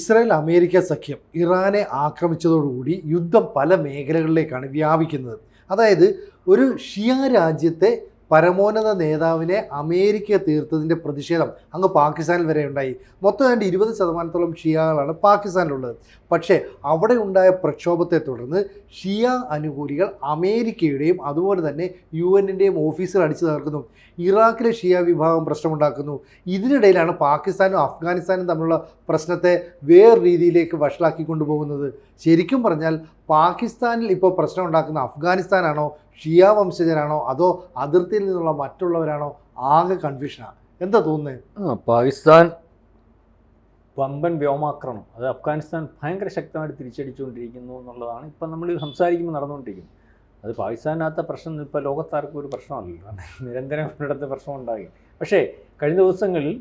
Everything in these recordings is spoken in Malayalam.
ഇസ്രായേൽ അമേരിക്ക സഖ്യം ഇറാനെ ആക്രമിച്ചതോടുകൂടി യുദ്ധം പല മേഖലകളിലേക്കാണ് വ്യാപിക്കുന്നത്. അതായത് ഒരു ഷിയ രാജ്യത്തെ പരമോന്നത നേതാവിനെ അമേരിക്ക തീർത്തതിൻ്റെ പ്രതിഷേധം അങ്ങ് പാകിസ്ഥാനിൽ വരെ ഉണ്ടായി. മൊത്തം 20% ഷിയകളാണ് പാകിസ്ഥാനിലുള്ളത്. പക്ഷേ അവിടെ ഉണ്ടായ പ്രക്ഷോഭത്തെ തുടർന്ന് ഷിയ അനുകൂലികൾ അമേരിക്കയുടെയും അതുപോലെ തന്നെ UN-ൻ്റെയും ഓഫീസുകൾ അടിച്ചു തകർക്കുന്നു. ഇറാഖിലെ ഷിയ വിഭാഗം പ്രശ്നമുണ്ടാക്കുന്നു. ഇതിനിടയിലാണ് പാകിസ്ഥാനും അഫ്ഗാനിസ്ഥാനും തമ്മിലുള്ള പ്രശ്നത്തെ വേറെ രീതിയിലേക്ക് വഷളാക്കി കൊണ്ടുപോകുന്നത്. ശരിക്കും പറഞ്ഞാൽ പാകിസ്ഥാനിൽ ഇപ്പോൾ പ്രശ്നം ഉണ്ടാക്കുന്ന അഫ്ഗാനിസ്ഥാനാണോ ഷിയ വംശജരാണോ അതോ അതിർത്തിയിൽ നിന്നുള്ള മറ്റുള്ളവരാണോ? ആകെ കൺഫ്യൂഷനാണ്. എന്താ തോന്നുന്നത്? പാകിസ്ഥാൻ വമ്പൻ വ്യോമാക്രമണം അത് അഫ്ഗാനിസ്ഥാൻ ഭയങ്കര ശക്തമായിട്ട് തിരിച്ചടിച്ചുകൊണ്ടിരിക്കുന്നു എന്നുള്ളതാണ് ഇപ്പം നമ്മൾ സംസാരിക്കുമ്പോൾ നടന്നുകൊണ്ടിരിക്കുന്നത്. അത് പാകിസ്ഥാനകത്ത പ്രശ്നം ഇപ്പോൾ ലോകത്താർക്കും ഒരു പ്രശ്നമല്ലല്ലോ, നിരന്തരം ഇവിടുത്തെ പ്രശ്നം ഉണ്ടായി. പക്ഷേ കഴിഞ്ഞ ദിവസങ്ങളിൽ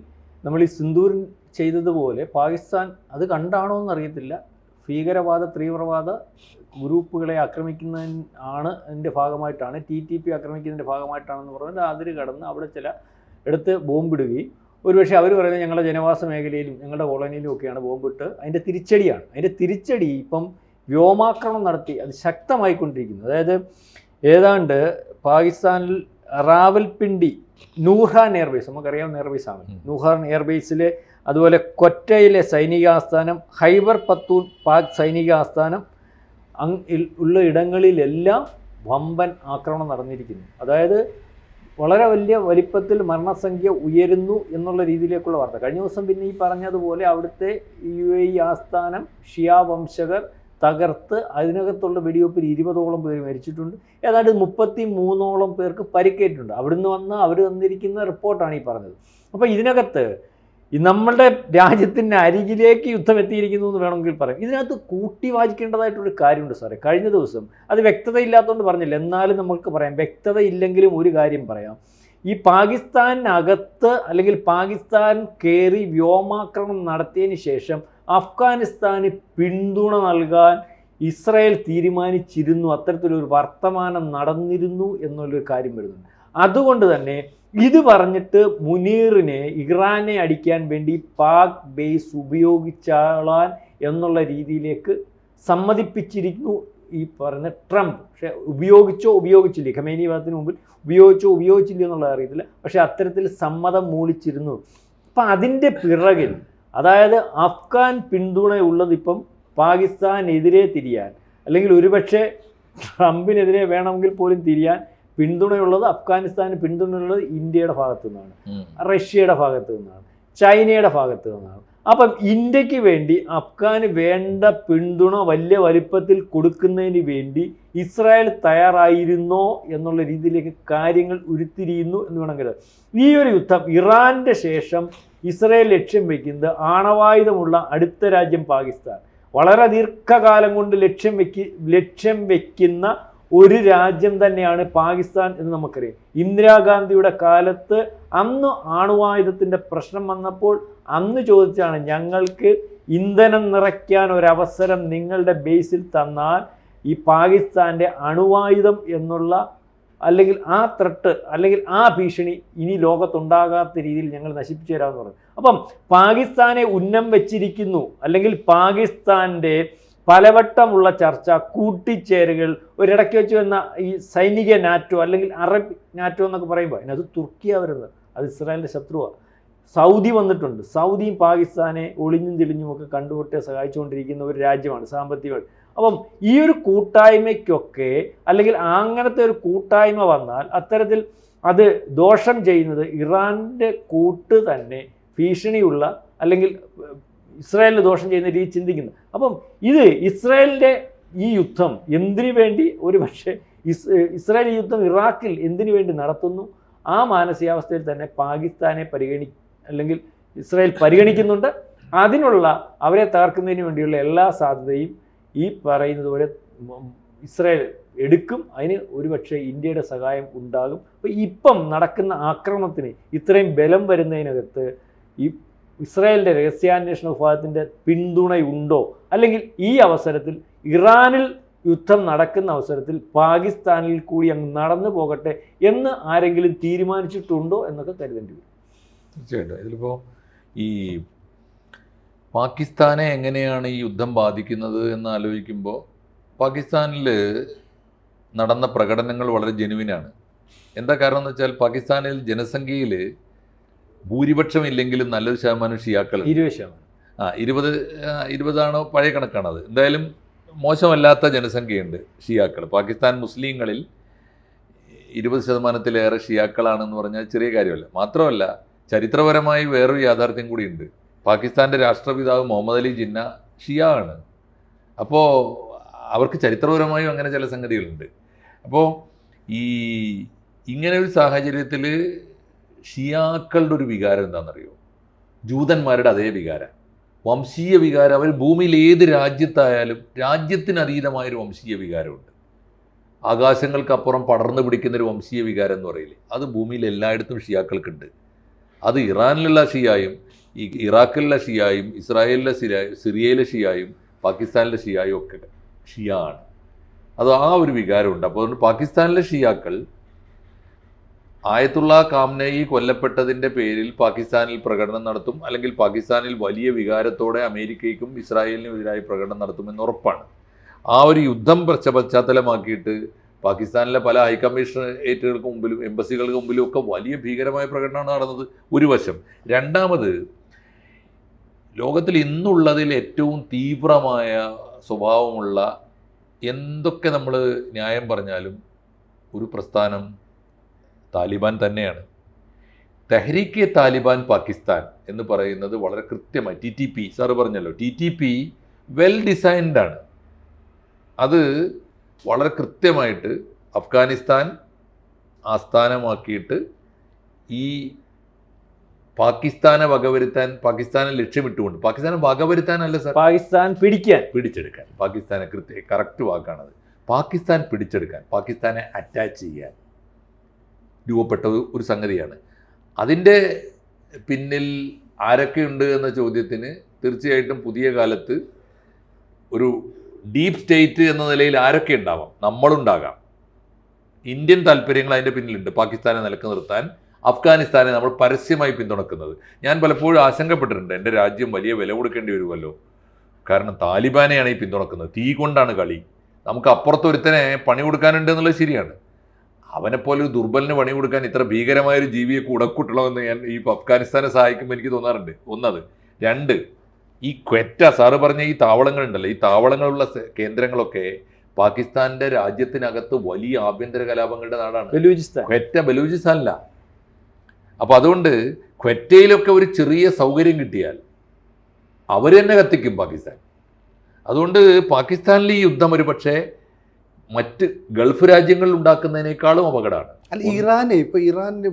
നമ്മൾ ഈ സിന്ദൂർ ചെയ്തതുപോലെ പാകിസ്ഥാൻ അത് കണ്ടാണോ എന്നറിയത്തില്ല, ഭീകരവാദ തീവ്രവാദ ഗ്രൂപ്പുകളെ അതിൻ്റെ ഭാഗമായിട്ടാണ് TTP ആക്രമിക്കുന്നതിൻ്റെ ഭാഗമായിട്ടാണെന്ന് പറഞ്ഞാൽ അതിര് കടന്ന് അവിടെ ചില എടുത്ത് ബോംബിടുകയും ഒരുപക്ഷെ അവർ പറയുന്നത് ഞങ്ങളുടെ ജനവാസ മേഖലയിലും ഞങ്ങളുടെ കോളനിയിലും ഒക്കെയാണ് ബോംബിട്ട് അതിൻ്റെ തിരിച്ചടിയാണ്. അതിൻ്റെ തിരിച്ചടി ഇപ്പം വ്യോമാക്രമണം നടത്തി അത് ശക്തമായിക്കൊണ്ടിരിക്കുന്നു. അതായത് ഏതാണ്ട് പാകിസ്ഥാനിൽ റാവൽപിണ്ടി നൂർഹാൻ എയർബേസ്, നമുക്കറിയാവുന്ന എയർബേസാണ് നൂർഹാൻ എയർബേസിൽ, അതുപോലെ ക്വറ്റയിലെ സൈനിക ആസ്ഥാനം, ഖൈബർ പത്തൂൺ പാക് സൈനിക ആസ്ഥാനം ഉള്ള ഇടങ്ങളിലെല്ലാം വമ്പൻ ആക്രമണം നടന്നിരിക്കുന്നു. അതായത് വളരെ വലിയ വലിപ്പത്തിൽ മരണസംഖ്യ ഉയരുന്നു എന്നുള്ള രീതിയിലേക്കുള്ള വാർത്ത. കഴിഞ്ഞ ദിവസം പിന്നെ ഈ പറഞ്ഞതുപോലെ അവിടുത്തെ UAE ആസ്ഥാനം ഷിയ വംശകർ തകർത്ത് അതിനകത്തുള്ള വെടിവെപ്പിൽ 20ഓളം പേര് മരിച്ചിട്ടുണ്ട്. ഏതാണ്ട് 33ഓളം പേർക്ക് പരിക്കേറ്റിട്ടുണ്ട്. അവിടുന്ന് അവർ തന്നിരിക്കുന്ന റിപ്പോർട്ടാണ് ഈ പറഞ്ഞത്. അപ്പോൾ ഇതിനകത്ത് നമ്മളുടെ രാജ്യത്തിൻ്റെ അരികിലേക്ക് യുദ്ധം എത്തിയിരിക്കുന്നു എന്ന് വേണമെങ്കിൽ പറയാം. ഇതിനകത്ത് കൂട്ടി വായിക്കേണ്ടതായിട്ടൊരു കാര്യമുണ്ട് സാറേ. കഴിഞ്ഞ ദിവസം അത് വ്യക്തതയില്ലാത്തതുകൊണ്ട് പറഞ്ഞില്ല, എന്നാലും നമുക്ക് പറയാം, വ്യക്തതയില്ലെങ്കിലും ഒരു കാര്യം പറയാം. ഈ പാകിസ്ഥാനകത്ത് അല്ലെങ്കിൽ പാകിസ്ഥാൻ കയറി വ്യോമാക്രമണം നടത്തിയതിന് ശേഷം അഫ്ഗാനിസ്ഥാന് പിന്തുണ നൽകാൻ ഇസ്രായേൽ തീരുമാനിച്ചിരുന്നു, അത്തരത്തിലൊരു വർത്തമാനം നടന്നിരുന്നു എന്നുള്ളൊരു കാര്യം വരുന്നുണ്ട്. അതുകൊണ്ട് തന്നെ ഇത് പറഞ്ഞിട്ട് മുനീറിനെ ഇറാനെ അടിക്കാൻ വേണ്ടി പാക് ബേസ് ഉപയോഗിച്ചാളാൻ എന്നുള്ള രീതിയിലേക്ക് സമ്മതിപ്പിച്ചിരിക്കുന്നു ഈ പറഞ്ഞ ട്രംപ്. പക്ഷേ ഉപയോഗിച്ചില്ലേ, ഖമേനി വിവാദത്തിന് മുമ്പിൽ ഉപയോഗിച്ചില്ല എന്നുള്ളത് അറിയത്തില്ല. പക്ഷേ അത്തരത്തിൽ സമ്മതം മൂളിച്ചിരുന്നു. അപ്പം അതിൻ്റെ പിറകിൽ അതായത് അഫ്ഗാൻ പിന്തുണയുള്ളത് ഇപ്പം പാകിസ്ഥാനെതിരെ തിരിയാൻ അല്ലെങ്കിൽ ഒരുപക്ഷെ ട്രംപിനെതിരെ വേണമെങ്കിൽ പോലും തിരിയാൻ പിന്തുണയുള്ളത് അഫ്ഗാനിസ്ഥാന് പിന്തുണയുള്ളത് ഇന്ത്യയുടെ ഭാഗത്തു നിന്നാണ്, റഷ്യയുടെ ഭാഗത്തു നിന്നാണ്, ചൈനയുടെ ഭാഗത്തു നിന്നാണ്. അപ്പം ഇന്ത്യക്ക് വേണ്ടി അഫ്ഗാന് വേണ്ട പിന്തുണ വലിയ വലിപ്പത്തിൽ കൊടുക്കുന്നതിന് വേണ്ടി ഇസ്രായേൽ തയ്യാറായിരുന്നോ എന്നുള്ള രീതിയിലേക്ക് കാര്യങ്ങൾ ഉരുത്തിരിയുന്നു എന്ന് വേണമെങ്കിൽ. ഈ ഒരു യുദ്ധം ഇറാൻ്റെ ശേഷം ഇസ്രായേൽ ലക്ഷ്യം വയ്ക്കുന്നത് ആണവായുധമുള്ള അടുത്ത രാജ്യം പാകിസ്ഥാൻ. വളരെ ദീർഘകാലം കൊണ്ട് ലക്ഷ്യം വയ്ക്കുന്ന ഒരു രാജ്യം തന്നെയാണ് പാകിസ്ഥാൻ എന്ന് നമുക്കറിയാം. ഇന്ദിരാഗാന്ധിയുടെ കാലത്ത് അന്ന് ആണവായുധത്തിൻ്റെ പ്രശ്നം വന്നപ്പോൾ അന്ന് ചോദിച്ചാണ്, ഞങ്ങൾക്ക് ഇന്ധനം നിറയ്ക്കാൻ ഒരവസരം നിങ്ങളുടെ ബേസിൽ തന്നാൽ ഈ പാകിസ്ഥാൻ്റെ അണുവായുധം എന്നുള്ള അല്ലെങ്കിൽ ആ ത്രട്ട് അല്ലെങ്കിൽ ആ ഭീഷണി ഇനി ലോകത്തുണ്ടാകാത്ത രീതിയിൽ ഞങ്ങൾ നശിപ്പിച്ചു തരാമെന്ന് പറഞ്ഞു. അപ്പം പാകിസ്ഥാനെ ഉന്നം വെച്ചിരിക്കുന്നു. അല്ലെങ്കിൽ പാകിസ്ഥാൻ്റെ പലവട്ടമുള്ള ചർച്ച, കൂട്ടിച്ചേരുകൾ, ഒരിടയ്ക്ക് വെച്ച് വന്ന ഈ സൈനിക നാറ്റോ അല്ലെങ്കിൽ അറബ് നാറ്റോ എന്നൊക്കെ പറയുമ്പോൾ അതിനകത്ത് തുർക്കിയാണ് വരുന്നത്, അത് ഇസ്രായേലിൻ്റെ ശത്രുവാണ്. സൗദി വന്നിട്ടുണ്ട്. സൗദിയും പാകിസ്ഥാനെ ഒളിഞ്ഞും തെളിഞ്ഞുമൊക്കെ കണ്ടുകൊട്ടേ സഹായിച്ചുകൊണ്ടിരിക്കുന്ന ഒരു രാജ്യമാണ് സാമ്പത്തികമായി. അപ്പം ഈ ഒരു കൂട്ടായ്മയ്ക്കൊക്കെ അല്ലെങ്കിൽ അങ്ങനത്തെ ഒരു കൂട്ടായ്മ വന്നാൽ അത്തരത്തിൽ അത് ദോഷം ചെയ്യുന്നത് ഇറാൻ്റെ കൂട്ട് തന്നെ ഭീഷണിയുള്ള അല്ലെങ്കിൽ ഇസ്രായേലിന് ദോഷം ചെയ്യുന്ന രീതി ചിന്തിക്കുന്നത്. അപ്പം ഇത് ഇസ്രായേലിൻ്റെ ഈ യുദ്ധം എന്തിനു വേണ്ടി, ഒരു പക്ഷേ ഇസ്രായേൽ ഈ യുദ്ധം ഇറാഖിൽ എന്തിനു വേണ്ടി നടത്തുന്നു, ആ മാനസികാവസ്ഥയിൽ തന്നെ പാകിസ്ഥാനെ അല്ലെങ്കിൽ ഇസ്രായേൽ പരിഗണിക്കുന്നുണ്ട്. അതിനുള്ള അവരെ തകർക്കുന്നതിന് വേണ്ടിയുള്ള എല്ലാ സാധ്യതയും ഈ പറയുന്നത് പോലെ ഇസ്രായേൽ എടുക്കും. അതിന് ഒരുപക്ഷെ ഇന്ത്യയുടെ സഹായം ഉണ്ടാകും. അപ്പോൾ ഇപ്പം നടക്കുന്ന ആക്രമണത്തിന് ഇത്രയും ബലം വരുന്നതിനകത്ത് ഈ ഇസ്രായേലിൻ്റെ രഹസ്യാന്വേഷണ വിഭാഗത്തിൻ്റെ പിന്തുണയുണ്ടോ, അല്ലെങ്കിൽ ഈ അവസരത്തിൽ ഇറാനിൽ യുദ്ധം നടക്കുന്ന അവസരത്തിൽ പാകിസ്ഥാനിൽ കൂടി അങ്ങ് നടന്നു പോകട്ടെ എന്ന് ആരെങ്കിലും തീരുമാനിച്ചിട്ടുണ്ടോ എന്നൊക്കെ കരുതേണ്ടി വരും. തീർച്ചയായിട്ടും ഇതിലിപ്പോൾ ഈ പാകിസ്ഥാനെ എങ്ങനെയാണ് ഈ യുദ്ധം ബാധിക്കുന്നത് എന്ന് ആലോചിക്കുമ്പോൾ പാകിസ്ഥാനിൽ നടന്ന പ്രകടനങ്ങൾ വളരെ ജെനുവിനാണ്. എന്താ കാരണം എന്ന് വെച്ചാൽ പാകിസ്ഥാനിൽ ജനസംഖ്യയിൽ ഭൂരിപക്ഷം ഇല്ലെങ്കിലും നല്ലൊരു ശതമാനം ഷിയാക്കൾ. 20%. 20ആണോ പഴയ കണക്കാണത്. എന്തായാലും മോശമല്ലാത്ത ജനസംഖ്യയുണ്ട് ഷിയാക്കൾ. പാകിസ്ഥാൻ മുസ്ലിങ്ങളിൽ 20%-ലേറെ ഷിയാക്കളാണെന്ന് പറഞ്ഞാൽ ചെറിയ കാര്യമല്ല. മാത്രമല്ല ചരിത്രപരമായി വേറൊരു യാഥാർത്ഥ്യം കൂടിയുണ്ട്. പാകിസ്ഥാൻ്റെ രാഷ്ട്രപിതാവ് മുഹമ്മദ് അലി ജിന്ന ഷിയ ആണ്. അപ്പോൾ അവർക്ക് ചരിത്രപരമായും അങ്ങനെ ചില സംഗതികളുണ്ട്. അപ്പോൾ ഇങ്ങനെ ഒരു സാഹചര്യത്തിൽ ഷിയാക്കളുടെ ഒരു വികാരം എന്താണെന്നറിയോ? ജൂതന്മാരുടെ അതേ വികാരം, വംശീയ വികാരം. അവർ ഭൂമിയിൽ ഏത് രാജ്യത്തായാലും രാജ്യത്തിനതീതമായൊരു വംശീയ വികാരമുണ്ട്. ആകാശങ്ങൾക്കപ്പുറം പടർന്നു പിടിക്കുന്നൊരു വംശീയ വികാരം എന്ന് പറയില്ലേ, അത് ഭൂമിയിൽ എല്ലായിടത്തും ഷിയാക്കൾക്കുണ്ട്. അത് ഇറാനിലുള്ള ഷിയായും ഇറാഖിലുള്ള ഷിയായും ഇസ്രായേലിലെ സിറിയയിലെ ഷിയായും പാകിസ്ഥാനിലെ ഷിയായും ഒക്കെ ഷിയ ആണ്. അത് ആ ഒരു വികാരമുണ്ട്. അപ്പോൾ അതുകൊണ്ട് പാകിസ്ഥാനിലെ ഷിയാക്കൾ ആയത്തുള്ള ഖാംനയി കൊല്ലപ്പെട്ടതിൻ്റെ പേരിൽ പാകിസ്ഥാനിൽ പ്രകടനം നടത്തും, അല്ലെങ്കിൽ പാകിസ്ഥാനിൽ വലിയ വികാരത്തോടെ അമേരിക്കയ്ക്കും ഇസ്രായേലിനും എതിരായി പ്രകടനം നടത്തുമെന്ന് ഉറപ്പാണ്. ആ ഒരു യുദ്ധം പശ്ചാത്തലമാക്കിയിട്ട് പാകിസ്ഥാനിലെ പല ഹൈക്കമ്മീഷണറേറ്റുകൾക്ക് മുമ്പിലും എംബസികൾക്ക് മുമ്പിലും ഒക്കെ വലിയ ഭീകരമായ പ്രകടനമാണ് നടന്നത് ഒരു വശം. രണ്ടാമത്, ലോകത്തിൽ ഇന്നുള്ളതിൽ ഏറ്റവും തീവ്രമായ സ്വഭാവമുള്ള എന്തൊക്കെ നമ്മൾ ന്യായം പറഞ്ഞാലും ഒരു പ്രസ്ഥാനം താലിബാൻ തന്നെയാണ്. തെഹ്രീക്ക് താലിബാൻ പാകിസ്ഥാൻ എന്ന് പറയുന്നത് വളരെ കൃത്യമായി TTP സാറ് പറഞ്ഞല്ലോ, TTP വെൽ ഡിസൈൻഡ് ആണ്. അത് വളരെ കൃത്യമായിട്ട് അഫ്ഗാനിസ്ഥാൻ ആസ്ഥാനമാക്കിയിട്ട് ഈ പാകിസ്ഥാനെ വകവരുത്താൻ, പാകിസ്ഥാനെ ലക്ഷ്യമിട്ടുകൊണ്ട്, പാകിസ്ഥാനെ വകവരുത്താനല്ല സാർ, പാകിസ്ഥാൻ പിടിച്ചെടുക്കാൻ, പാകിസ്ഥാനെ കറക്റ്റ് വാക്കാണത്, പാകിസ്ഥാൻ പിടിച്ചെടുക്കാൻ, പാകിസ്ഥാനെ അറ്റാച്ച് ചെയ്യാൻ രൂപപ്പെട്ട ഒരു സംഗതിയാണ്. അതിൻ്റെ പിന്നിൽ ആരൊക്കെയുണ്ട് എന്ന ചോദ്യത്തിന് തീർച്ചയായിട്ടും പുതിയ കാലത്ത് ഒരു ഡീപ്പ് സ്റ്റേറ്റ് എന്ന നിലയിൽ ആരൊക്കെ ഉണ്ടാവാം, നമ്മളുണ്ടാകാം. ഇന്ത്യൻ താല്പര്യങ്ങൾ അതിൻ്റെ പിന്നിലുണ്ട്. പാകിസ്ഥാനെ നിലക്ക് നിർത്താൻ അഫ്ഗാനിസ്ഥാനെ നമ്മൾ പരസ്യമായി പിന്തുണക്കുന്നത്. ഞാൻ പലപ്പോഴും ആശങ്കപ്പെട്ടിട്ടുണ്ട്, എൻ്റെ രാജ്യം വലിയ വില കൊടുക്കേണ്ടി വരുമല്ലോ, കാരണം താലിബാനെയാണ് ഈ പിന്തുണക്കുന്നത്, തീ കൊണ്ടാണ് കളി, നമുക്ക് അപ്പുറത്തൊരുത്തനെ പണി കൊടുക്കാനുണ്ട് എന്നുള്ളത് ശരിയാണ്. അവനെപ്പോലെ ഒരു ദുർബലിന് പണി കൊടുക്കാൻ ഇത്ര ഭീകരമായൊരു ജീവിയെ കൂടക്കൂട്ടണമെന്ന് ഞാൻ ഈ അഫ്ഗാനിസ്ഥാനെ സഹായിക്കുമ്പോൾ എനിക്ക് തോന്നാറുണ്ട്. ഒന്നത്. രണ്ട്, ഈ ക്വറ്റ സാറ് പറഞ്ഞ ഈ താവളങ്ങളുണ്ടല്ലോ, ഈ താവളങ്ങളുള്ള കേന്ദ്രങ്ങളൊക്കെ പാകിസ്ഥാന്റെ രാജ്യത്തിനകത്ത് വലിയ ആഭ്യന്തര കലാപങ്ങളുടെ നാടാണ്. ക്വറ്റ ബലൂചിസ്ഥാനില്ല. അപ്പോൾ അതുകൊണ്ട് ക്വറ്റയിലൊക്കെ ഒരു ചെറിയ സൗകര്യം കിട്ടിയാൽ അവർ തന്നെ കത്തിക്കും പാകിസ്ഥാൻ. അതുകൊണ്ട് പാകിസ്ഥാനിൽ ഈ യുദ്ധം ഒരു പക്ഷേ മറ്റ് ഗൾഫ് രാജ്യങ്ങളിൽ ഉണ്ടാക്കുന്നതിനേക്കാളും അപകടമാണ്. അല്ല, ഇറാന്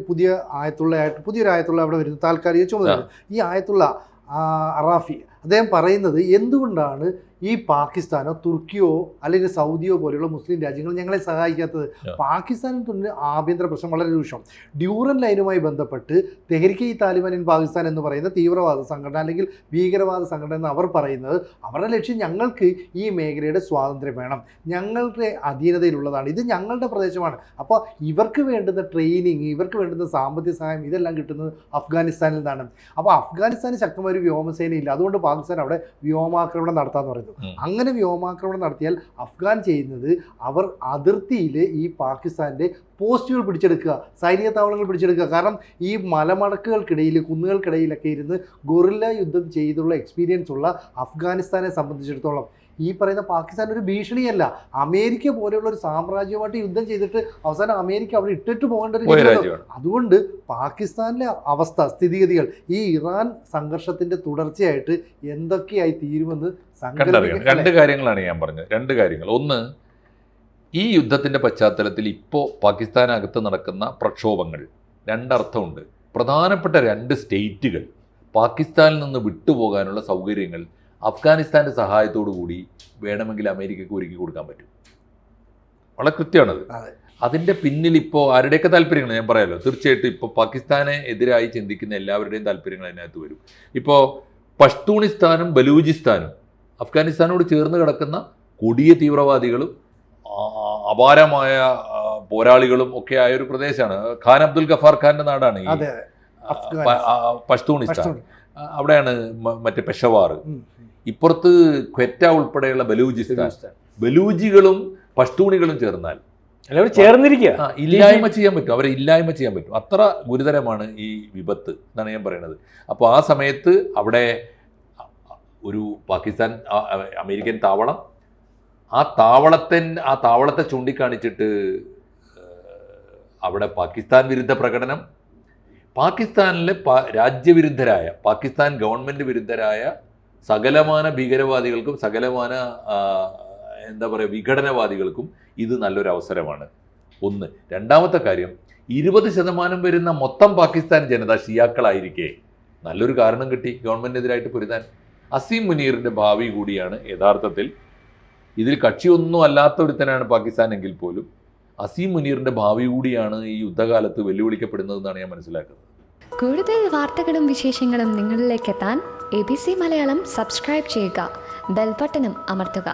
പുതിയൊരു ആയത്തുള്ള അവിടെ വരുന്ന താൽക്കാലിക ചുമതല. ഈ ആയത്തുള്ള അറാഫി അദ്ദേഹം പറയുന്നത്, എന്തുകൊണ്ടാണ് ഈ പാകിസ്ഥാനോ തുർക്കിയോ അല്ലെങ്കിൽ സൗദിയോ പോലെയുള്ള മുസ്ലിം രാജ്യങ്ങൾ ഞങ്ങളെ സഹായിക്കാത്തത്? പാകിസ്ഥാനിൽ തന്നെ ആഭ്യന്തര പ്രശ്നം വളരെ രൂക്ഷം. ഡ്യൂറൻ ലൈനുമായി ബന്ധപ്പെട്ട് തെഹ്രീക്ക് താലിബാൻ ഇൻ പാകിസ്ഥാൻ എന്ന് പറയുന്ന തീവ്രവാദ സംഘടന അല്ലെങ്കിൽ ഭീകരവാദ സംഘടന എന്ന് അവർ പറയുന്നത്, അവരുടെ ലക്ഷ്യം ഞങ്ങൾക്ക് ഈ മേഖലയുടെ സ്വാതന്ത്ര്യം വേണം, ഞങ്ങളുടെ അധീനതയിലുള്ളതാണ്, ഇത് ഞങ്ങളുടെ പ്രദേശമാണ്. അപ്പോൾ ഇവർക്ക് വേണ്ടുന്ന ട്രെയിനിങ്, ഇവർക്ക് വേണ്ടുന്ന സാമ്പത്തിക സഹായം ഇതെല്ലാം കിട്ടുന്നത് അഫ്ഗാനിസ്ഥാനിൽ നിന്നാണ്. അപ്പോൾ അഫ്ഗാനിസ്ഥാന് ശക്തമായ ഒരു വ്യോമസേനയില്ല, അതുകൊണ്ട് പാകിസ്ഥാൻ അവിടെ വ്യോമാക്രമണം നടത്താമെന്ന് പറയുന്നു. അങ്ങനെ വ്യോമാക്രമണം നടത്തിയാൽ അഫ്ഗാൻ ചെയ്യുന്നത് അവർ അതിർത്തിയിൽ ഈ പാകിസ്ഥാൻ്റെ പോസ്റ്റുകൾ പിടിച്ചെടുക്കുക, സൈനിക താവളങ്ങൾ പിടിച്ചെടുക്കുക. കാരണം ഈ മലമടക്കുകൾക്കിടയിൽ, കുന്നുകൾക്കിടയിലൊക്കെ ഇരുന്ന് ഗൊറില്ല യുദ്ധം ചെയ്തുള്ള എക്സ്പീരിയൻസ് ഉള്ള അഫ്ഗാനിസ്ഥാനെ സംബന്ധിച്ചിടത്തോളം ഈ പറയുന്ന പാകിസ്ഥാൻ ഒരു ഭീഷണിയല്ല. അമേരിക്ക പോലെയുള്ള ഒരു സാമ്രാജ്യമായിട്ട് യുദ്ധം ചെയ്തിട്ട് അവസാനം അമേരിക്ക അവിടെ ഇട്ടിട്ട് പോകേണ്ട ഒരു രാജ്യമാണ്. അതുകൊണ്ട് പാകിസ്ഥാനിലെ സ്ഥിതിഗതികൾ ഈ ഇറാൻ സംഘർഷത്തിന്റെ തുടർച്ചയായിട്ട് എന്തൊക്കെയായി തീരുമെന്ന് രണ്ട് കാര്യങ്ങളാണ് ഞാൻ പറഞ്ഞത്. രണ്ട് കാര്യങ്ങൾ. ഒന്ന്, ഈ യുദ്ധത്തിന്റെ പശ്ചാത്തലത്തിൽ ഇപ്പോൾ പാകിസ്ഥാനകത്ത് നടക്കുന്ന പ്രക്ഷോഭങ്ങൾ രണ്ടർത്ഥമുണ്ട്. പ്രധാനപ്പെട്ട രണ്ട് സ്റ്റേറ്റുകൾ പാകിസ്ഥാനിൽ നിന്ന് വിട്ടുപോകാനുള്ള സൗകര്യങ്ങൾ അഫ്ഗാനിസ്ഥാൻ്റെ സഹായത്തോടു കൂടി വേണമെങ്കിൽ അമേരിക്കയ്ക്ക് ഒരുക്കി കൊടുക്കാൻ പറ്റും. വളരെ കൃത്യമാണത്. അതിൻ്റെ പിന്നിൽ ഇപ്പോൾ ആരുടെയൊക്കെ താല്പര്യങ്ങൾ ഞാൻ പറയാമല്ലോ. തീർച്ചയായിട്ടും ഇപ്പോൾ പാകിസ്ഥാനെ എതിരായി ചിന്തിക്കുന്ന എല്ലാവരുടെയും താല്പര്യങ്ങൾ അതിനകത്ത് വരും. ഇപ്പോൾ പഷ്തൂണിസ്ഥാനും ബലൂചിസ്ഥാനും അഫ്ഗാനിസ്ഥാനോട് ചേർന്ന് കിടക്കുന്ന കൊടിയ തീവ്രവാദികളും അപാരമായ പോരാളികളും ഒക്കെ ആയ ഒരു പ്രദേശമാണ്. ഖാൻ അബ്ദുൽ ഗഫാർ ഖാന്റെ നാടാണ് ഈ പഷ്തൂണിസ്ഥാൻ. അവിടെയാണ് മറ്റേ പെഷവാർ, ഇപ്പുറത്ത് ക്വറ്റ ഉൾപ്പെടെയുള്ള ബലൂചിസ്ഥാൻ. ബലൂജികളും പഷ്തൂണികളും ചേർന്നാൽ ചേർന്നിരിക്കുക ഇല്ലായ്മ ചെയ്യാൻ പറ്റും, അവരെ ഇല്ലായ്മ ചെയ്യാൻ പറ്റും. അത്ര ഗുരുതരമാണ് ഈ വിപത്ത് എന്നാണ് ഞാൻ പറയുന്നത്. അപ്പോൾ ആ സമയത്ത് അവിടെ ഒരു പാകിസ്ഥാൻ അമേരിക്കൻ താവളം, ആ താവളത്തെ ചൂണ്ടിക്കാണിച്ചിട്ട് അവിടെ പാകിസ്ഥാൻ വിരുദ്ധ പ്രകടനം, പാകിസ്ഥാനിലെ രാജ്യവിരുദ്ധരായ, പാകിസ്ഥാൻ ഗവൺമെൻറ് വിരുദ്ധരായ സകലമാന ഭീകരവാദികൾക്കും സകലമാന എന്താ പറയുക വിഘടനവാദികൾക്കും ഇത് നല്ലൊരു അവസരമാണ്. ഒന്ന്. രണ്ടാമത്തെ കാര്യം, 20% വരുന്ന മൊത്തം പാകിസ്ഥാൻ ജനത ഷിയാക്കളായിരിക്കെ നല്ലൊരു കാരണം കിട്ടി ഗവൺമെൻറ്റിനെതിരായിട്ട് പൊരുതാൻ. അസീം മുനീറിൻ്റെ ഭാവി കൂടിയാണ് യഥാർത്ഥത്തിൽ. ഇതിൽ കക്ഷിയൊന്നും അല്ലാത്ത ഒരുത്തനാണ് പാകിസ്ഥാൻ എങ്കിൽ പോലും അസീം മുനീറിൻ്റെ ഭാവി കൂടിയാണ് ഈ യുദ്ധകാലത്ത് വെല്ലുവിളിക്കപ്പെടുന്നതെന്നാണ് ഞാൻ മനസ്സിലാക്കുന്നത്. കൂടുതൽ വാർത്തകളും വിശേഷങ്ങളും നിങ്ങളിലേക്ക് എത്താൻ ABC മലയാളം സബ്സ്ക്രൈബ് ചെയ്യുക, ബെൽ ബട്ടണും അമർത്തുക.